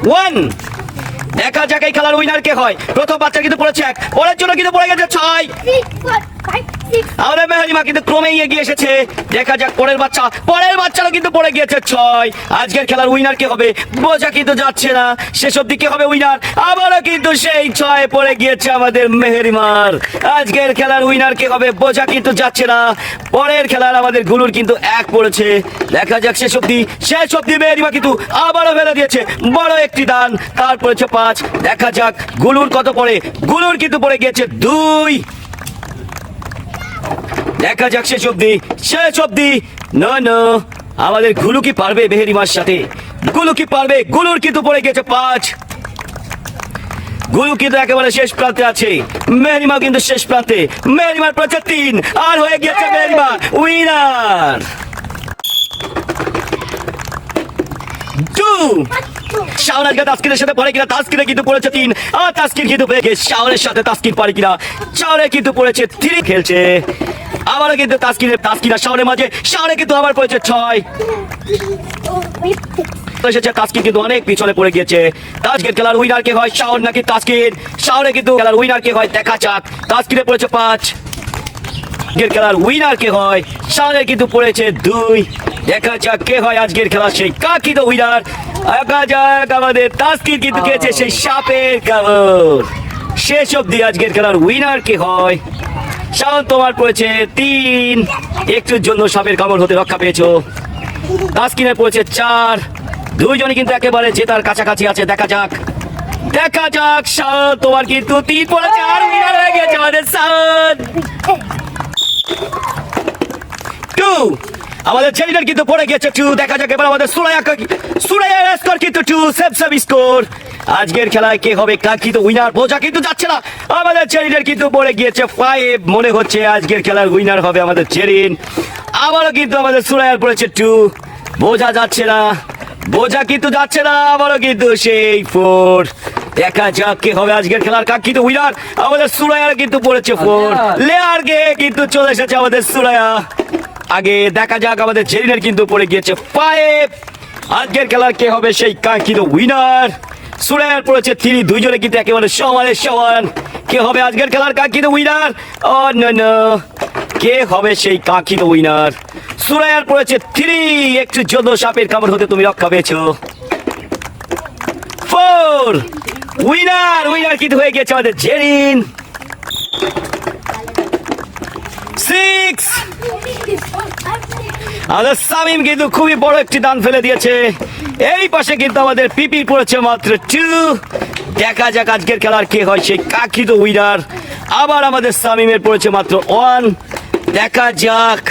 One. দেখা যাক এই খেলার উইনার কে হয়। প্রথম বাচ্চা কিন্তু পড়েছে 1, পরের জন্য কিন্তু পড়ে গেছে 6। আমাদের মেহেরিমা কিন্তু ক্রমে এগিয়ে এসেছে। দেখা যাক পরের বাচ্চারও কিন্তু পড়ে গিয়েছে 6। আজকের খেলার উইনার কে হবে বোঝা কিন্তু যাচ্ছে না। শেষ অবধি কে হবে উইনার? আবারও কিন্তু সেই 6 পড়ে গিয়েছে আমাদের মেহেরিমার। আজকের খেলার উইনার কে হবে বোঝা কিন্তু যাচ্ছে না। পরের খেলার আমাদের গুলুর কিন্তু 1 পড়েছে। দেখা যাক শেষ অবধি মেহেরিমা কিন্তু আবারও ফেলে দিয়েছে বড় একটি দান, তার পড়েছে 5। দেখা যাক গুলুর কত পড়ে। গুলুর কিন্তু পড়ে গিয়েছে 2। দেখা যাক শেষ অবধি না আমাদের গুলু কি পারবে মেহেরিমার সাথে? গুলু কি পারবে? গুলুর কিন্তু পড়ে গেছে 5। গুলু কিন্তু একেবারে শেষ প্রান্তে আছে। মেহেরিমা কিন্তু শেষ প্রান্তে। মেহেরিমার পড়েছে 3 আর হয়ে গিয়েছে মেহেরিমা উইনার। 2। শাওন আজকে তাসকিনের সাথে পড়ে কিনা? তাসকিনে কিন্তু পড়েছে 3 আর তাসকিন কিন্তু পেয়ে গেছে শাওনের সাথে। তাসকিন পারে কিনা? শাওনে কিন্তু পড়েছে 3 খেলছে। আবারও কিন্তু তাসকিন আর শাওনের মাঝে। শাওনে কিন্তু আবার পড়েছে 6 এসেছে। তাসকিন কিন্তু অনেক পিছনে পড়ে গিয়েছে। আজকের খেলার উইনার কে হয়, শাওন নাকি তাসকিন? শাওনে কিন্তু খেলার উইনার কে হয় দেখা যাক। তাসকিনে পড়েছে 5। আজকের খেলার উইনার কে হয়? শাওনের কিন্তু পড়েছে 2। দেখা যাক কে হয় আজকের খেলার সেই কাঙ্ক্ষিত উইনার। দেখা যাক আমাদের তাসকিন কিন্তু খেয়েছে সেই সাপের কামড়। শেষ অবধি আজকের খেলার উইনার কে হয়? শাওন তোমার পড়েছে 3, একটুর জন্য সাপের কামড় হতে রক্ষা পেয়েছো। তাসকিনের পড়েছে 4। দুইজনই কিন্তু একেবারে জেতার কাছাকাছি আছে। দেখা যাক শাওন তোমার কিন্তু 3 পড়েছে আর উইনার হয়ে গেছে আমাদের শাওন। 2। আমাদের ছেলেদের কিন্তু পড়ে গেছে 2। দেখা যাক এবার আমাদের সুরাইয়ার স্কোর কিন্তু 2, সেম স্কোর। আজকের খেলায় কে হবে কাঙ্ক্ষিত উইনার বোঝা কিন্তু যাচ্ছে না। আমাদের ছেলেদের কিন্তু পড়ে গিয়েছে 5। মনে হচ্ছে আজকের খেলার উইনার হবে আমাদের চেরিন। আবারও কিন্তু আমাদের সুরাইয়ার পড়েছে 2, বোঝা যাচ্ছে না। আবারও কিন্তু সেই 4। দেখা যাক কে হবে আজকের খেলার কাঙ্ক্ষিত উইনার। আমাদের সুরাইয়ার কিন্তু পড়েছে 4। লেয়ার গে কিন্তু চলে এসেছে আমাদের সুরাইয়া আগে। দেখা যাক আমাদের জেরিনের কিন্তু পড়ে গিয়েছে 5। আজকের খেলার কে হবে সেই কাঙ্ক্ষিত উইনার? সুরাইয়ার পড়েছে 3। দুইজনে কিন্তু একেবারে সমান। কে হবে আজকের খেলার কাঙ্ক্ষিত উইনার? ও না, কে হবে সেই কাঙ্ক্ষিত উইনার? সুরাইয়ার পড়েছে 3, একটু জন্য সাপের কামড় হতে তুমি রক্ষা পেয়েছো। 4। উইনার কিন্তু হয়ে গেছে আমাদের জেরিন। 6। আমাদের শামিম কিন্তু খুবই বড় একটি দান ফেলে দিয়েছে। এই পাশে কিন্তু আমাদের পিপি পড়েছে মাত্র 2। দেখা যাক আজকের খেলার কে হয় সেই কাঙ্ক্ষিত উইনার। আবার আমাদের শামিমের পড়েছে মাত্র 1। দেখা যাক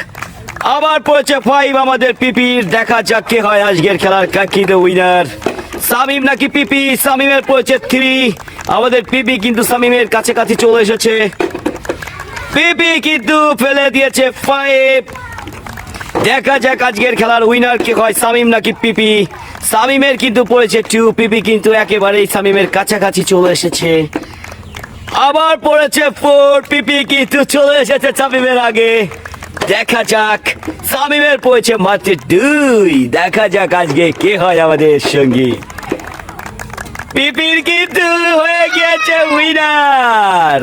আবার পড়েছে 5 আমাদের পিপির। দেখা যাক কে হয় আজকের খেলার কাঙ্ক্ষিত উইনার, শামিম নাকি পিপি? শামিমের পড়েছে 3। আমাদের পিপি কিন্তু শামিমের কাছাকাছি চলে এসেছে। পিপি কিন্তু ফেলে দিয়েছে 5। দেখা যাক আজকের খেলার উইনার কে হয়, শামিম নাকি পিপি? শামিমের কিন্তু পড়েছে 2। পিপি কিন্তু একেবারেই শামিমের কাছাকাছি চলে এসেছে। আবার পড়েছে 4। পিপি কিন্তু চলে এসেছে শামিমের আগে। দেখা যাক শামিমের পড়েছে মাত্র 2। দেখা যাক আজকে কে হয় আমাদের সঙ্গী। পিপির কিন্তু হয়ে গিয়েছে উইনার।